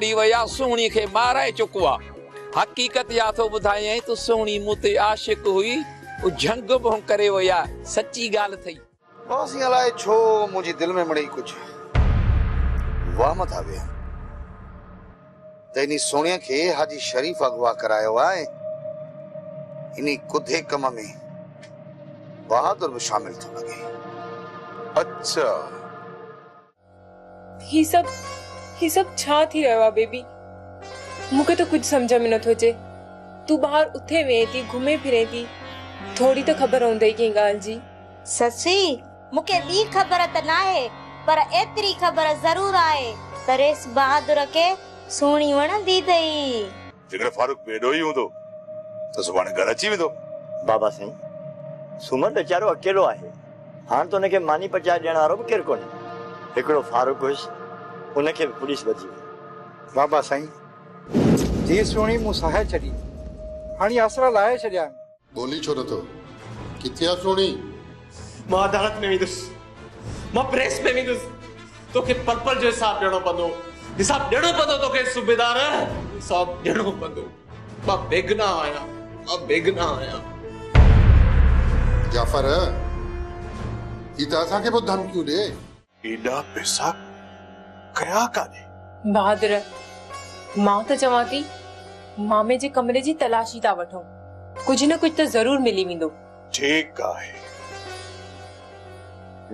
उड़ी वया सोणी खे माराए चुको आ। हकीकत या तो बुधाई तू सोणी मुते आशिक हुई उ झंग बों करे वया सच्ची गाल थई। बस अलाए छो मुझे दिल में मड़ी कुछ वाह मत आवे तेनी सोनिया के हाजी शरीफ अगवा करायो आए इनी कुधे कम में बहादुर भी शामिल थो लगे। अच्छा ही सब छा थी रहा बेबी मुके तो कुछ समझ में न थो अचे। तू बाहर उथे वे थी घूमे फिरे थी थोड़ी तो खबर होंदई की गाल जी। ससी मुके दी खबर त ना है पर एतरी खबर जरूर आए तरेस बहादुर के सोणी वणंदी थई। जेकर फारूक बेडो ही हूंदो तो सुभाणे घर अची वेंदो। बाबा साईं सुमन बेचारो अकेलो आहे हाण तो उनखे मानी पचाए ॾियण वारो बि केरु कोन्हे। हिकिड़ो फारूक हुयुसि उनखे बि पुलिस बची वई। बाबा साईं जी सोणी मूं सहाय छॾी हाणे आसरा लाहे छॾिया। बोली छो नथो किथे आ सोणी? मां अदालत में वेंदुसि मां प्रेस में वेंदुसि तोखे पल पल जो हिसाब ॾियणो पवंदो तोखे सूबेदार हिसाब ॾियणो पवंदो। मां बेगुनाह आहियां। जाफर ही त असांखे बि धमकियूं ॾे। एॾा पैसा कया काने। बहादुर मां त चवां थी मामे जे कमरे जी तलाशी था वठो कुछ न कुछ तो जरूर मिली वेंदो। ठीक आहे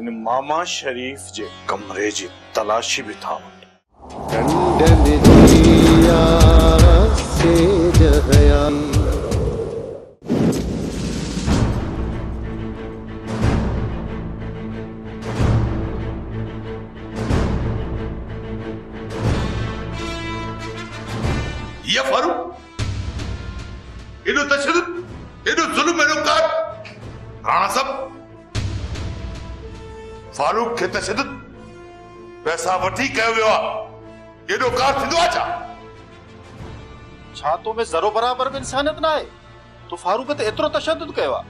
इन मामा शरीफ जे कमरे जी तलाशी भी था ये फारूक एडो तशद्दुद एडो जुल्म एडो काट राणा साहब फारूक के तशद्दुद पैसा वठी कयो वियो आहे एडो काट थींदो आहे छा तो में ज़रो बराबर भी इंसानियत ना है तो फारूक ते एतरो तशद्दुद कयो आहे।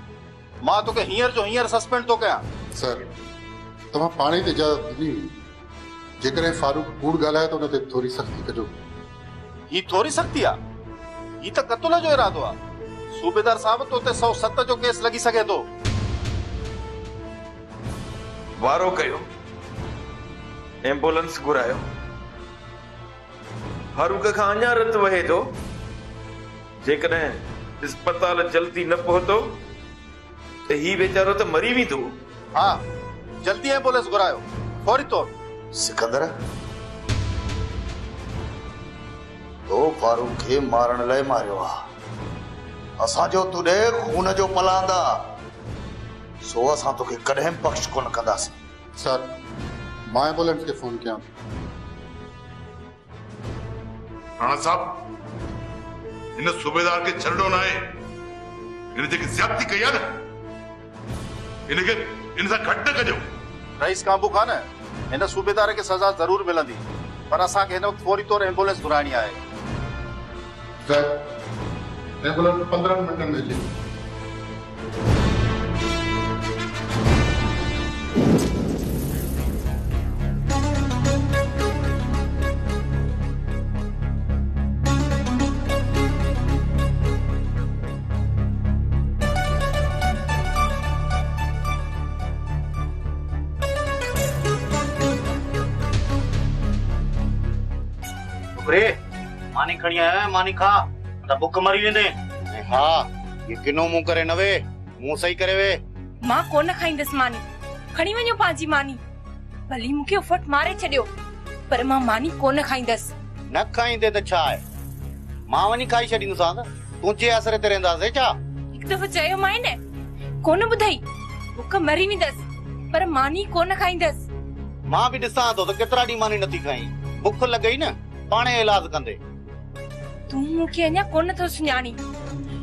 मां तो के हींअर जो हींअर सस्पेंड तो कया। सर तव्हां पाणी ते इजाज़त ॾिनी जेकॾहिं फारूक कूड़ ॻाल्हाए तो उन ते थोरी सख़्ती कजो। ही थोरी सख्ती आ ही त कत्ल जो इरादो आ। सूबेदार साहब तो ते 107 जो केस लगी सके तो। वारो कयो एम्बुलेंस घुरायो फारूक खां अञा रत वहे तो जेकॾहिं अस्पताल जल्दी न पहुतो त ही बेचारो त मरी वेंदो। हाँ जल्दी एम्बुलेंस घुरायो फौरी तौर। सिकंदर तो फारूक के मारण लाइ मारियो आ असांजो तुडे खून जो पलांदा सो असां तोखे कॾहिं बख्श कोन कंदासीं। सर मां एम्बुलेंस के फोन किया। राणा साहब इन सूबेदार के छड़ो ना है इन जेकी ज्यादती कई आहे न इनके इन सां घटि न कजो। रईस काबू खान इन सूबेदार के सजा जरूर मिलंदी पर असां के इन वक्त फौरी तौर एम्बुलेंस घुराइणी आहे। सर एम्बुलेंस 15 मिनट में अचे। मानी खणी आया मानी खा त बुख मरी वेंदे। हाँ ये किनो मुंह करे नवे मुंह सही करे वे। मां कोन खाईंदस मानी खणी वञो पांजी मानी भली मुके उफट मारे छडियो पर मां मानी कोन खाईंदस। न खाईंदे त छा आहे मां वनी खाई छडींदुसां त तुंहिंजे असर ते रहंदासीं छा। हिकु दफ़ो चयो मां न कोन ॿुधई बुख मरी वेंदस पर मानी कोन खाईंदस। मां भी ॾिसां थो त केतिरा ॾींहं मानी नथी खाई बुख लॻई न पाणे इलाज कंदे। तू मुके अञा कोन थो सुञाणी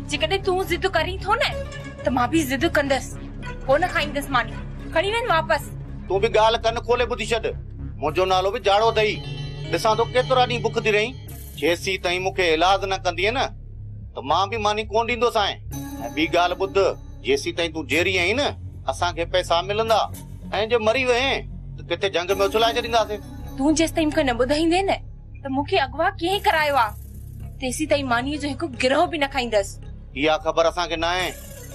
जेकॾहिं तू जिद करी थो न त मां भी जिद कंदस कोन खाईंदस मानी खणी वञ वापस। तू भी ॻाल्हि कन खोले ॿुधी छॾ मुंहिंजो नालो भी जाड़ो अथई ॾिसां थो केतिरा ॾींहं बुख थी रही जेसी ताईं मूंखे इलाज न कंदीअ न त मां भी मानी कोन ॾींदोसि। ऐं ॿी ॻाल्हि ॿुध जेसी ताईं तू जेरी आहीं न असांखे पैसा मिलंदा ऐं जे मरी वए त किथे जंग में उछलाए छॾींदासीं। तू जेस ताईं मूंखे न ॿुधाईंदे न त मूंखे अगवा कीअं करायो आहे तेसी ताईं मानीअ जो हिकु गिरह बि न खाईंदसि। इहा ख़बर असांखे न आहे।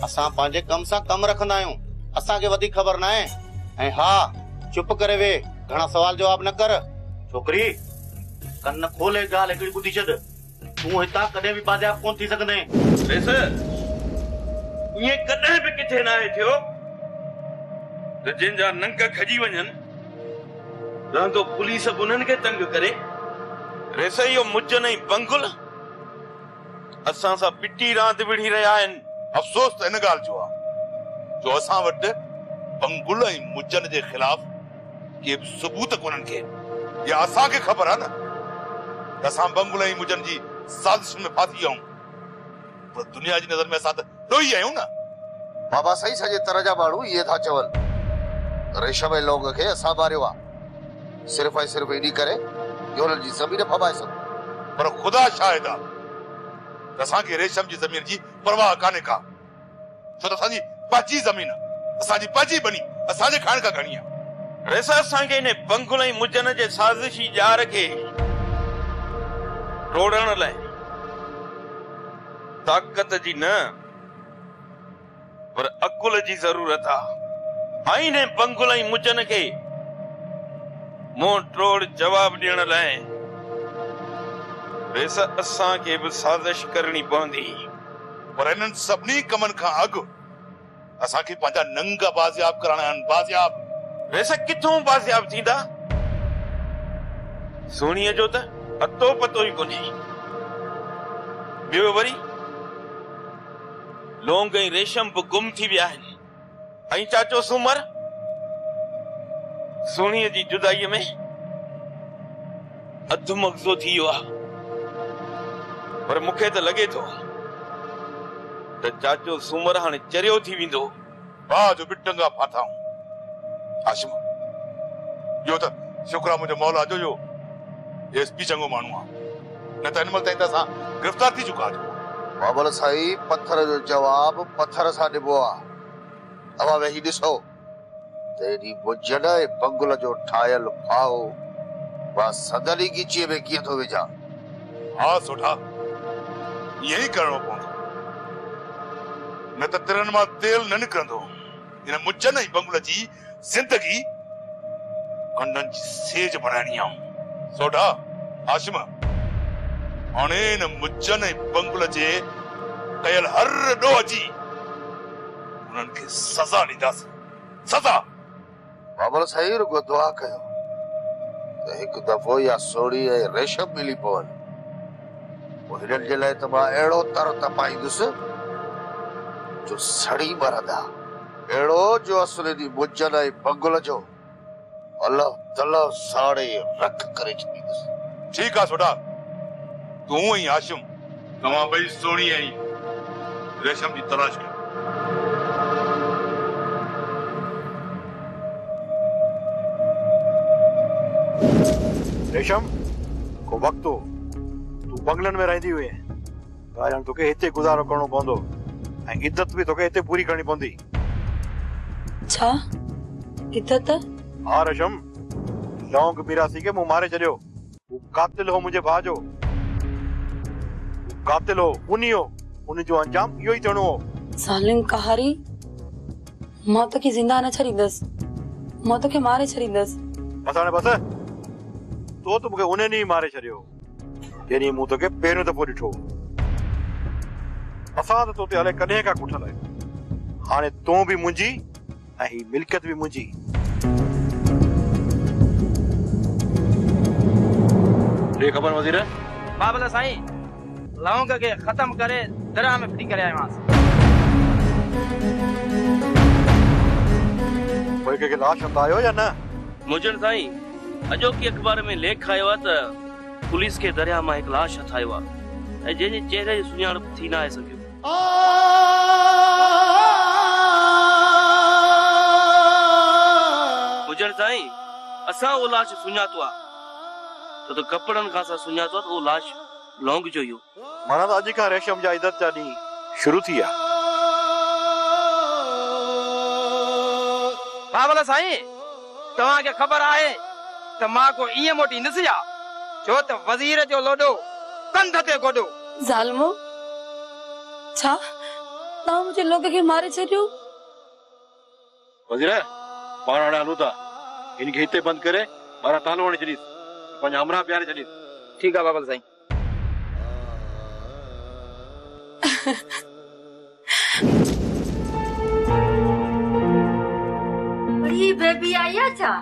असां पंहिंजे कम सां कम रखंदा आहियूं। असांखे वधीक ख़बर न आहे। ऐं हा, चुप करे वे, घणा सवाल जवाब न कर। छोकरी, कन खोले ॻाल्हि हिकिड़ी ॿुधी छॾ। तूं हितां कॾहिं बि बाज़ियाब कोन थी सघंदे। ये कॾहिं बि किथे न आहे थियो त जिन जा नंग खजी वञनि रहंदो पुलिस उन्हनि खे तंग करे। रेसे इहो मुजन ऐं बंगुल असां सां पिटी रांदि विढ़ी रहिया आहिनि। अफ़सोस त इन ॻाल्हि जो आहे जो असां वटि बंगुल ऐं मुजन जे ख़िलाफ़ के बि सबूत कोन्हनि खे। या असांखे ख़बर आहे न त असां बंगुल ऐं मुजन जी साज़िश में फासी आहियूं, पर दुनिया जी नज़र में असां त ॾोही आहियूं न। बाबा सही सॼे तरह जा माण्हू इहे था चवनि रेशम ऐं लौंग खे असां मारियो आहे सिर्फ़ ऐं सिर्फ़ इन करे जो हुननि जी ज़मीन फबाए सघूं। पर ख़ुदा शाहिद आहे त असांखे रेशम जी ज़मीन जी परवाह कान्हे का, छो त असांजी पंहिंजी ज़मीन, असांजी पंहिंजी बनी, असांजे खाइण खां घणी आहे। रेसा असांखे इन बंगुल ऐं मुजन जे साज़िशी ॼार खे रोड़ण लाइ ताक़त जी न पर अकुल जी ज़रूरत आहे। इन बंगुल ऐं मुजन खे मुंहुं टोड़ जवाब ॾियण लाइ रेसा असांखे बि साज़िश करणी पवंदी। पर इन्हनि सभिनी कमनि खां अॻु असांखे पंहिंजा नंग बाज़ियाब कराइणा आहिनि। बाज़ियाब रेसा किथों बाज़ियाब थींदा? सोणीअ जो त अतो पतो ई कोन्हे। ॿियो वरी लौंग ऐं रेशम बि गुम थी विया आहिनि ऐं चाचो सूमर सोणीअ जी जुदाईअ में अधु मग़ज़ो थी वियो आहे। पर मूंखे त लॻे थो त चाचो सूमर हाणे चरियो थी वेंदो। भाउ जो बि टंगा फाथाऊं। हाशिम, इहो त शुक्र आहे मुंहिंजो मौला जो एसपी चङो माण्हू आहे, न त हिन महिल ताईं त असां गिरफ़्तार थी चुका आहियूं। बाबल साईं, पत्थर जो जवाब पत्थर सां ॾिबो आहे। तव्हां वेही ॾिसो त एॾी मुजन ऐं बंगुल जो ठाहियल फाओ मां सदली ॻीचीअ में कीअं थो विझां। हा सुठा, ईअं ई करिणो पवंदो, न त तिरनि मां तेल न निकिरंदो। इन मुजन ऐं बंगुल जी ज़िंदगी कंडनि जी सेज बणाइणी आहे। सोढा, हाशिम, हाणे इन मुजन ऐं बंगुल जे कयल हर ॾोह जी उन्हनि खे सज़ा ॾींदासीं। सज़ा। बाबल साईं, रुगो दुआ कयो त हिकु दफ़ो या सोड़ी ऐं रेशम मिली पवनि। पोइ हिननि जे लाइ त मां अहिड़ो तर तपाईंदुसि जो सड़ी मरंदा, अहिड़ो जो असुल जी मुजन ऐं बंगुल जो अल्लाह तला साड़े रख करे छॾींदुसि। ठीकु आहे सोढा, तूं ऐं हाशिम तव्हां ॿई सोणी ऐं रेशम जी तलाश कयो। रेशम को वक्त हो तू बंगलन में रहंदी हुए हाणे तोखे हिते गुज़ारो करणो पवंदो ऐं इज्जत बि तोखे हिते पूरी करणी पवंदी। छा इज्जत? हाँ रेशम, लौंग मिरासी के मुंह मारे छॾियो। वो कातिल हो मुंहिंजे भाउ जो, कातिल हो, उनी हो, उन जो अंजाम इहो ई थियणो हो। सालिम कहारी, मां तोखे ज़िंदा न छॾींदसि, मां तोखे मारे छॾींदसि। बस हाणे बस, तो त मूंखे उन ॾींहुं मारे छॾियो जॾहिं मूं तोखे पहिरियों दफ़ो ॾिठो। असां त तो ते हले कॾहिं खां कुठल आहियूं। हाणे तूं बि मुंहिंजी ऐं ही मिल्कियत बि मुंहिंजी। ख़बर वज़ीर? बाबल साईं, लौंग के खत्म करे दरिया में फिटी करे आयोमांसि। कोई के लाश हटायो या न? मुजन साईं, अॼोकी अख़बार में लेख आयो आहे त पुलिस के दरिया मां हिकु लाश हथायो आहे ऐं जंहिंजे चेहरे जी सुञाणप थी न आहे सघियो। मुजन साईं, असां उहो लाश सुञातो आहे छो त कपड़नि खां असां सुञातो आहे त उहो लाश लौंग जो ई हो। माना त अॼु खां रेशम जा इज्जत जा ॾींहुं शुरू थी विया। बाबल साईं, तव्हांखे ख़बर आहे त मां को ईअं मोटी नसिया छो त वज़ीर जो लोॾो कंध ते गोॾो। ज़ालिमो छा तव्हां मुंहिंजे लोग खे मारे छॾियो? वज़ीर पाण हाणे हलूं था, इनखे हिते बंदि करे ॿाहिरां तालो हणी छॾीस, पंहिंजा हमरा प्यारे छॾीस। ठीकु आहे बाबा साईं। बड़ी बेबी आई छा?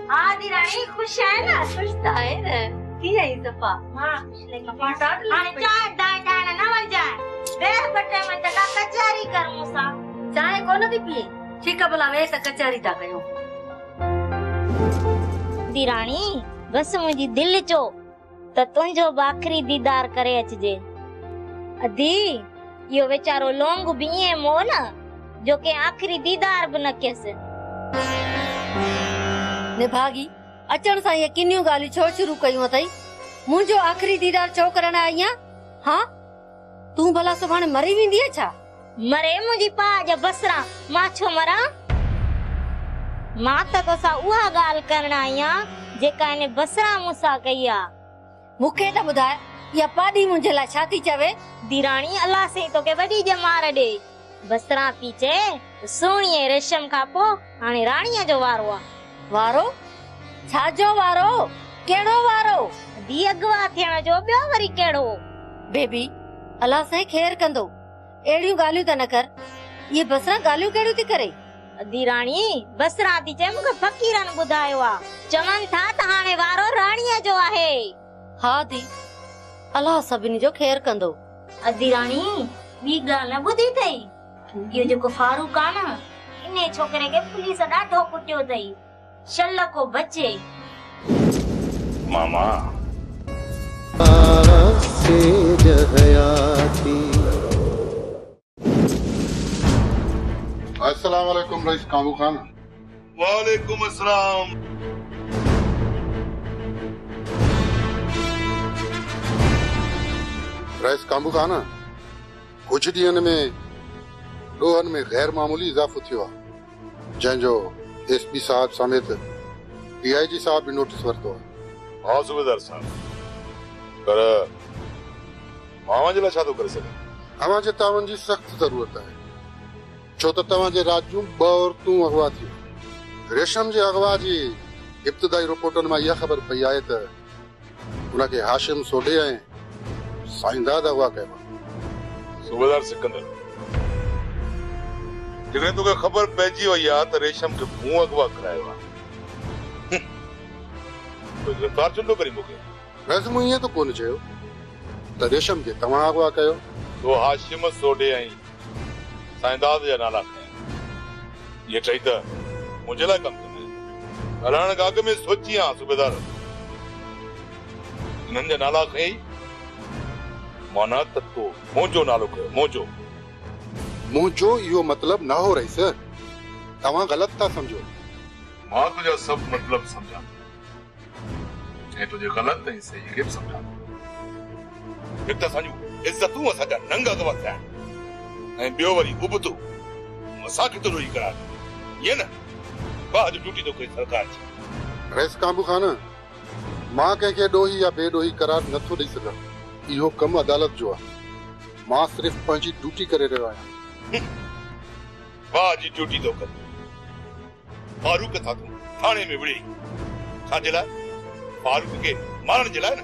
हाँ दीरानी खुश है ना? खुश तो है ना। की आई सफा? मां खुश लेके पाटा हां चाय दाय दाय ना वन जाए। देह बटे में तका कचहरी कर मुसा। चाय कोन थी पी? ठीक है भला वे त कचहरी ता कयो। दीरानी बस मुजी दिल चो त तुंजो बाखरी दीदार करे अचजे। अदी यो बेचारो लोंग बिए मो ना जो के आखिरी दीदार भी न केस। ने भागी अचण सां ये किनियूं गालियूं छो शुरू कयूं अथई? मुंहिंजो आखिरी दीदार छो करण आई आं? हाँ तूं भला सुभाणे मरी वेंदी छा? मरे मुंहिंजी पा जा बसरा मां छो मरा? मां त तोसां उहा ॻाल्हि करण आई आं जेका इने बसरा मूंसां कई आ। मूंखे त ॿुधाए या पाडी मुंहिंजे लाइ छा थी चवे? दीराणी अल्लाह से तोखे वॾी जमार ॾे। बसरा थी चए सोणीअ रेशम खां पोइ हाणे राणीअ जो वारो आ। वारो? छाजो वारो? केड़ो वारो? दी अगवा थियण जो ॿियो वरी केड़ो? बेबी अल्लाह साईं खैर कंदो, एड़ियूं ॻाल्हियूं त न कर। ये बसरा ॻाल्हियूं केड़ियूं थी करे? दीराणी बसरा थी चए मूंखे फ़कीरन ॿुधायो आ, चवनि था त हाणे वारो राणीअ जो आहे। हा दी अल्लाह सभिनी जो खैर कंदो। दीराणी ॿी ॻाल्हि न ॿुधी अथई? इहो जेको फारूक आ न इने छोकिरे खे पुलिस ॾाढो कुटियो अथई, शल को बचे। मामा अस्सलाम वालेकुम रईस कामू खान। वालेकुम अस्सलाम। रईस कामू खान कुछ ॾींहनि में ॾोहनि में गैर मामूली इज़ाफ़ो थियो आहे, जंहिंजो एसपी साहब समेत डीआईजी साहब भी नोटिस वरितो आहे। हाँ सूबेदार साहब, पर मामा जे लाइ छा थो करे सघे? अवां जे तावन जी सख्त ज़रूरत आहे, छो त तव्हां जे राज जूं ॿ औरतूं अगवा थियूं। रेशम जे अगवा जी इब्तिदाई रिपोर्टनि मां इहा ख़बर पई आहे त उनखे हाशिम सोढे ऐं साईंदाद अगवा कयो आहे। सूबेदार सिकंदर, जेकॾहिं तोखे ख़बर पइजी वई आहे त रेशम खे मूं अगवा करायो आहे, तो गिरफ़्तार छो करी मूंखे? वैसे मूं ईअं त कोन चयो त रेशम खे तव्हां अगवा कयो। तो हाशिम सोढे ऐं साईंदाद जा नाला खया, ये टई त मुंहिंजे लाइ कमु कंदा आहिनि। हलण खां अॻु में सोची आ सूबेदार, इन्हनि जा नाला खई माना त तो मुंहिंजो नालो कयो। मुंहिंजो इहो मतिलब न हो रईस, तव्हां ग़लति था सम्झो। मां तुंहिंजा सभु मतिलब सम्झां ऐं तुंहिंजे ग़लति ऐं सही खे बि सम्झां। हिकु त असांजूं इज़तूं असांजा नंग अगवा थिया आहिनि ऐं ॿियो वरी उबतूं असांखे थो रोई करार, ईअं न बाज ड्यूटी थो करे सरकार जी। रईस काबू खान, मां कंहिंखे ॾोही या बेॾोही करार नथो ॾेई सघां, इहो कमु अदालत जो आहे। मां सिर्फ़ पंहिंजी ड्यूटी करे रहियो आहियां। बाज ड्यूटी थो कर। फारूक था तूं थाणे में विड़ी, छाजे लाइ? फारूक खे मारण जे लाइ न,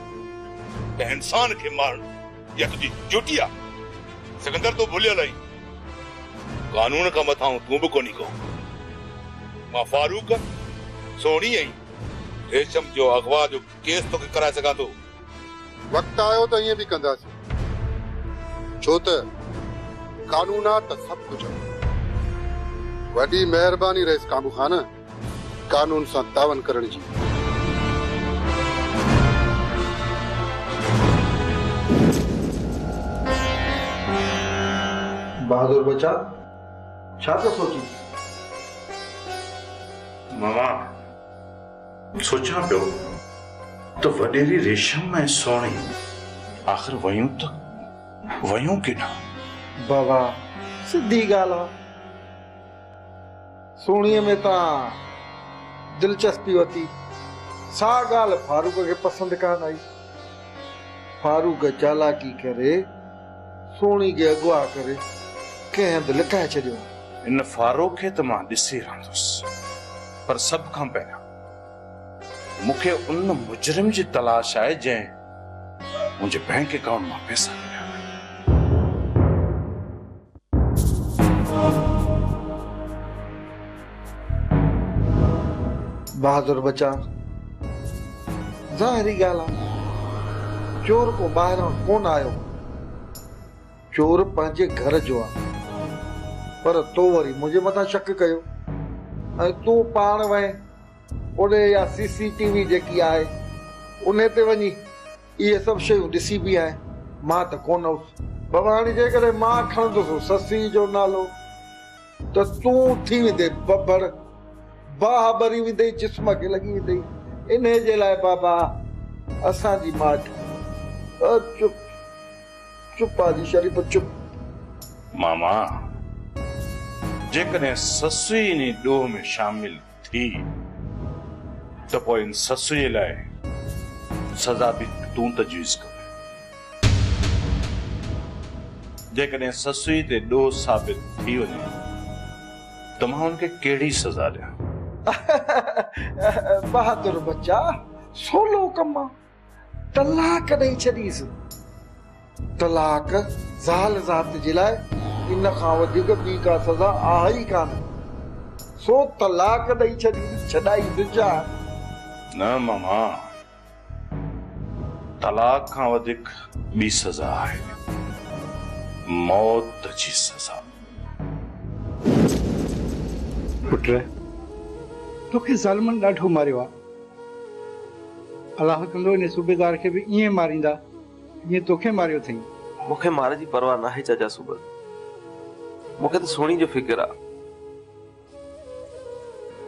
कंहिं इंसान खे मारण या तुंहिंजी ड्यूटी आहे। सिकंदर तो भुलियल आई, कानून खां मथां तूं बि कोन्ही को। मां फारूक सोणी ऐं रेशम जो अगवा जो केस तोखे कराए सघां थो। वक़्तु आयो त ईअं बि कंदासीं, छो त कानून आहे त सभु कुझु आहे। वॾी महिरबानी रईस काबू खान कानून सां तावन करण जी। बहादुर बच्चा छा तो सोची? मामा सोचा पियो तो वडेरी रेशम ऐं सोणी आखिर वयूं की न? बाबा सिधी ॻाल्हि आहे, सोणीअ में तव्हां दिलचस्पी वरिती, सा ॻाल्हि फारूक खे पसंदि कान आई। फारूक चालाकी करे सोणी खे अगवा करे कंहिं हंधि लिकाए छॾियो। इन फारूक खे त मां ॾिसी रहंदुसि, पर सभ खां पहिरियों मूंखे उन मुजरिम जी तलाश आहे जंहिं मुंहिंजे बैंक अकाउंट मां पैसा कढिया। बहादुर बचा, ज़ाहिरी ॻाल्हि आहे चोर को ॿाहिरां कोन आयो, चोर पंहिंजे घर जो आहे। पर तो वरी मुंहिंजे मथां शक कयो ऐं तूं पाण वएं ओॾे या CCTV जेकी आहे उन ते वञी इहे सभु शयूं ॾिसी बि आहे। मां त कोन हुउसि। बाबा हाणे जेकॾहिं मां खणंदुसि ससी जो नालो त तूं थी वेंदे बब्बड़, बाह भरी वेंदई, जिस्म खे लॻी वेंदई। इन जे लाइ बाबा असांजी माठ चुप चुप आदि शरीफ़ चुप। मामा जेकॾहिं ससु ई इन ॾोह में शामिल थी त पोइ इन ससु जे लाइ सज़ा बि तूं तजवीज़ कर। जेकॾहिं ससु ई ते ॾोह साबित थी वञे त मां हुनखे कहिड़ी सज़ा ॾियां? बहादुर बच्चा, सोलो कम आहे, तलाक ॾेई छॾीसि। तलाक ज़ाल ज़ात जे लाइ इन खां वधीक ॿी का सज़ा आहे ई कान। सो तलाक ॾेई छॾीसि, छॾाई दिजा। न मामा, तलाक खां वधीक ॿी सज़ा आहे, मौत जी सज़ा। पुट तोखे ज़ालिमनि ॾाढो मारियो आहे। अलाह कंदो इन सूबेदार खे बि ईअं मारींदा जीअं तोखे मारियो अथई। मूंखे मारे जी परवाह नाहे चाचा सूबत, मूंखे त सोणी जो फिक्र आहे।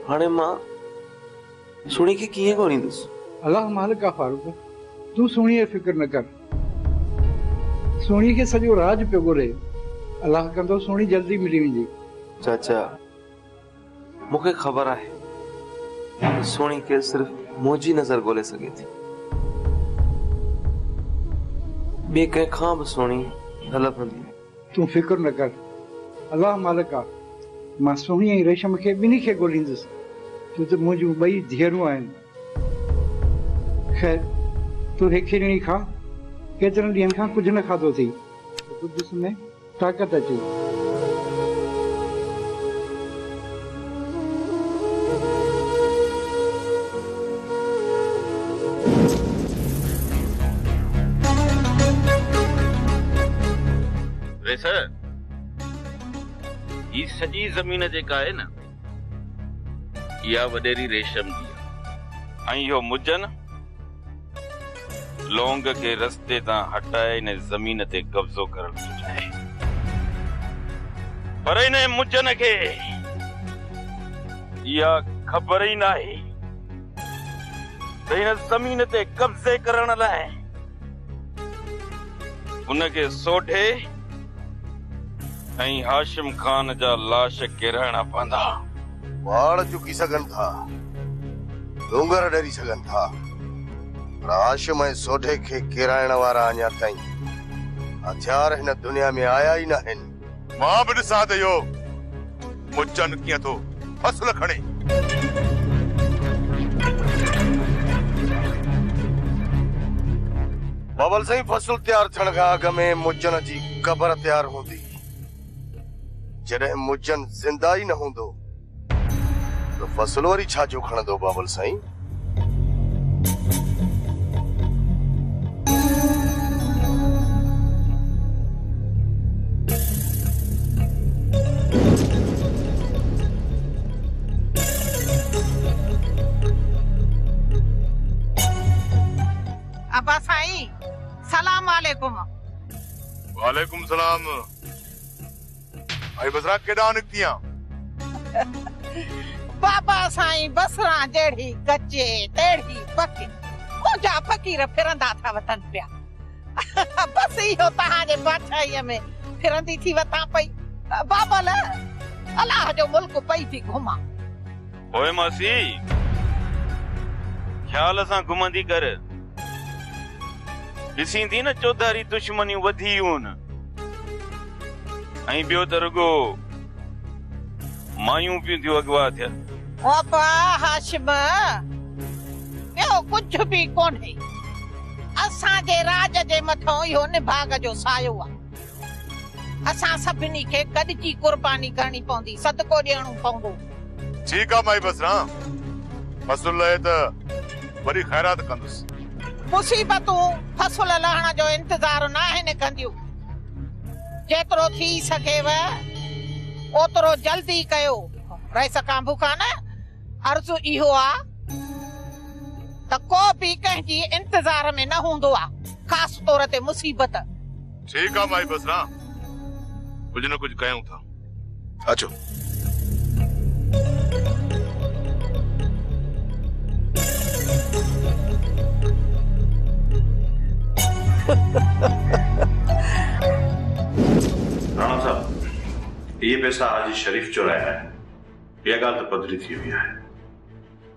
हाणे मां सोणी खे कीअं ॻोल्हींदुसि? अलाह मालिक आहे फारूक, तूं सोणीअ जी फिक्र न कर। सोणी खे सॼो राज पियो ॻोल्हे। अलाह कंदो सोणी जल्दी मिली वेंदी। चाचा मूंखे ख़बर आहे सोणी खे सिर्फ़ मुंहिंजी नज़र ॻोल्हे सघे थी, ॿिए कंहिं खां बि सोणी न लभंदी। तूं फिक्र न कर, अलाह मालिक आहे। मां सोणी ऐं रेशम खे ॿिन्ही खे ॻोल्हींदुसि, छो त मुंहिंजूं ॿई धीअरूं आहिनि। ख़ैर तूं हे खीरणी खा, केतिरनि ॾींहंनि खां कुझु न खाधो अथई, कुझु में ताक़त अचे। ही सॼी ज़मीन जेका आहे न, इहा वॾेरी रेशम जी आहे। ऐं इहो मुजन लौंग खे रस्ते तां हटाए इन ज़मीन ते कब्ज़ो करण थो चाहे, पर इन मुजन खे इहा ख़बर ई नाहे त हिन ज़मीन ते कब्ज़े करण लाइ उनखे सोढे ऐं हाशिम खान जा लाश किराइणा पवंदा। वाड़ चुकी सघनि था, डोंगर डरी सघनि था, पर हाशिम ऐं सोढे खे किराइण वारा अञा ताईं हथियार हिन दुनिया में आया ई न आहिनि। मां बि ॾिसां त इहो मुजन कीअं थो फसल खणे। बाबल साईं, फसल तयार थियण खां अॻु में मुजन जी क़बर तयार हूंदी। जॾहिं मुजन ज़िंदा ई न हूंदो त फसल वरी छा जो खणंदो बाबल साईं? अब्बा साईं, सलाम वालेकुम। वालेकुम सलाम। आई बसरा केॾां निकतियां? बाबा साईं बसरा जहिड़ी कचे तेड़ी पके मुंहिंजा फ़कीर फिरंदा था वतन पिया। बस इहो तव्हांजे बादशाहीअ में फिरंदी थी वतां पई। बाबल अलाह जो मुल्क पई थी घुमां। ओए मासी, ख्याल सां घुमंदी कर। ॾिसी थी न चौधारी दुश्मनियूं वधी न। ऐं ॿियो त रुगो मायूं पियूं थियूं अगवा थिया। बाबा हाशिम ॿियो कुझु बि कोन्हे। असांजे राज जे मथां इहो निभाग जो सायो आहे। असां सभिनी खे गॾिजी कुर्बानी करणी पवंदी, सदको ॾियणो पवंदो। ठीक आहे माई बसरा, मसुल है त वरी खैरात कंदुसि। मुसीबतूं फसल लहण जो इंतजार न आहिनि कंदियूं। जेतिरो थी सघेव ओतिरो जल्दी कयो। रही सकां भूखा न अर्ज़ु इहो आहे त को बि कंहिंजी इंतजार में न हूंदो आहे, ख़ासि तौर ते मुसीबत। ठीक आहे माई बसरा, कुछ न कुछ कयूं था। अचो। राणा साहब, ये पैसा हाजी शरीफ चुराया है, यह गाल तो पधरी थी हुई है।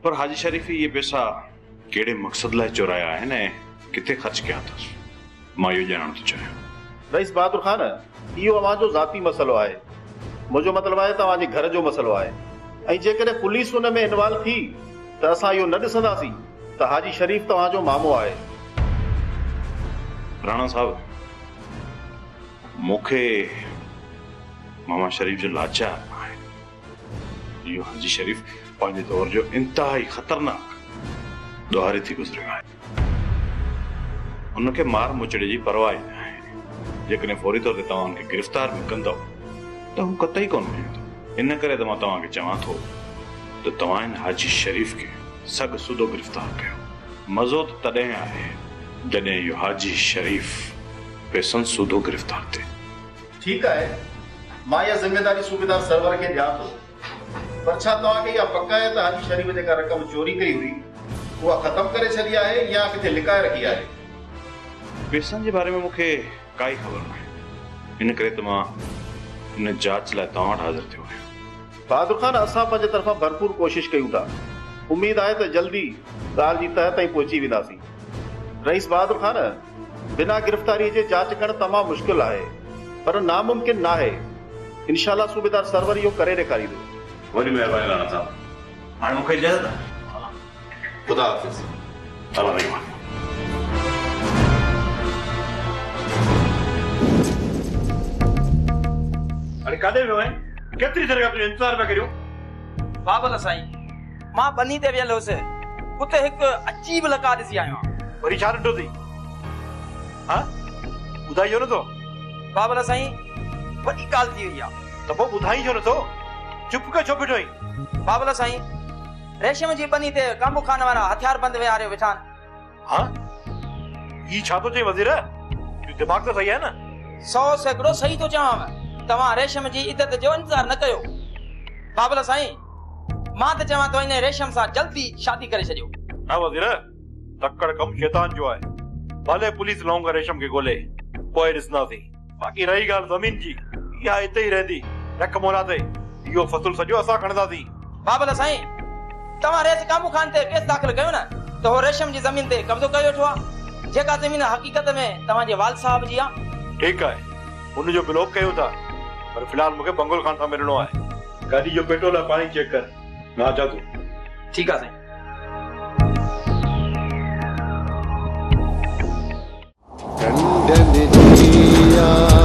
पर हाजी शरीफ ये पैसा केड़े मकसद लाइ चुराया है ने किथे खर्च किया था, मां यो ॼाणण थो चाहियां। रईस बहादुर खान, इहो अवांजो ज़ाती मसलो आहे। मुंहिंजो मतिलबु आहे तव्हांजे घर जो मसलो आहे। ऐं जेकॾहिं पुलिस हुन में इन्वॉल्व थी त असां इहो न ॾिसंदासीं त हाजी शरीफ तव्हांजो मामो आहे। राणा साहब, मूंखे मामा शरीफ जो लाचार आहे। इहो हाजी शरीफ पंहिंजे दौर जो इंतहाई ख़तरनाक ॾोहारे थी गुज़रियो आहे। उनखे मार मुचड़े जी परवाह न आहे। जेकॾहिं फौरी तौर ते तव्हां उनखे गिरफ़्तार बि कंदव त हू कतई कोन वेंदो। इन करे त मां तव्हांखे चवां थो त तव्हां हिन हाजी शरीफ खे सग सुधो गिरफ़्तार कयो। मज़ो त तॾहिं आहे जॾहिं इहो हाजी शरीफ पेसनि सूदो गिरफ़्तार थिए। ठीकु आहे, मां इहा ज़िम्मेदारी सूबेदार सरवर खे ॾियां थो। पर छा तव्हांखे इहा पक आहे त हाजी शरीफ जेका रक़म चोरी कई हुई उहा ख़तम करे छॾी आहे या किथे लिकाए रखी आहे? पेसनि जे बारे में मूंखे काई ख़बर न आहे। इन करे त मां इन जांच लाइ तव्हां वटि हाज़िर थियो आहियां। बहादुर खान, असां पंहिंजे तरफ़ां भरपूर कोशिश कयूं था। उम्मीद आहे त जल्दी ॻाल्हि जी तह ताईं पहुची वेंदासीं। रईस बहादुर खान, बिना गिरफ़्तारी जे जांच करणु तमामु मुश्किल आहे, पर नामुमकिन न आहे। इंशाल्लाह सूबेदार सरवर इहो करे ॾेखारींदो। वॾी महिरबानी राणा साहब। हाणे मूंखे इजाज़त आहे। ख़ुदा हाफ़िज़। अल्लाह रहमान। अरे काॾे वियो आहीं? केतिरी देर खां तुंहिंजो इंतज़ार पिया करियूं। बाबल साईं, मां बनी ते वियल हुउसि, उते हिकु अजीब लका ॾिसी आयो आहियां। वरी छा ॾिठो अथई? हा, ॿुधाइयो न तो? बाबल साईं, वॾी ॻाल्हि थी वई आहे। त पोइ ॿुधाई छो नथो? चुप करे छो बीठो आहीं? बाबल साईं, रेशम जी बनी ते कांबू खान वारा हथियार बंद विहारे वेठा आहिनि। हाँ, ई छा थो चई वज़ीर? तूं दिमाग़ त सही आहे न? 100 सैकड़ो सही थो चवांव। तव्हां रेशम जी इज़त जो इंतज़ार न कयो। बाबल साईं, मां त चवां थो इन रेशम सां जल्दी शादी करे छॾियो। ना वज़ीर, तकड़ कम शैतान जो आहे। भले पुलिस लौंगा रेशम खे ॻोल्हे, पोइ ॾिसंदासीं। बाक़ी रही ॻाल्हि ज़मीन जी, इहा हिते ई रहंदी। रख मोना ते इहो फ़सुल सॼो असां खणंदासीं। बाबल साईं, तव्हां रेस काबू खान ते केस दाख़िल कयो न त हो रेशम जी ज़मीन ते कब्ज़ो करे वेठो आहे, जेका ज़मीन हक़ीक़त में तव्हांजे वाल साहब जी आहे। ठीकु आहे, हुनजो ब्लॉक कयो था, पर फ़िलहाल मूंखे बंगुल खान सां मिलणो आहे। गाॾी जो पेट्रोल ऐं पाणी चेक कर। मां अचां थो। ठीकु आहे साईं। टंडन जी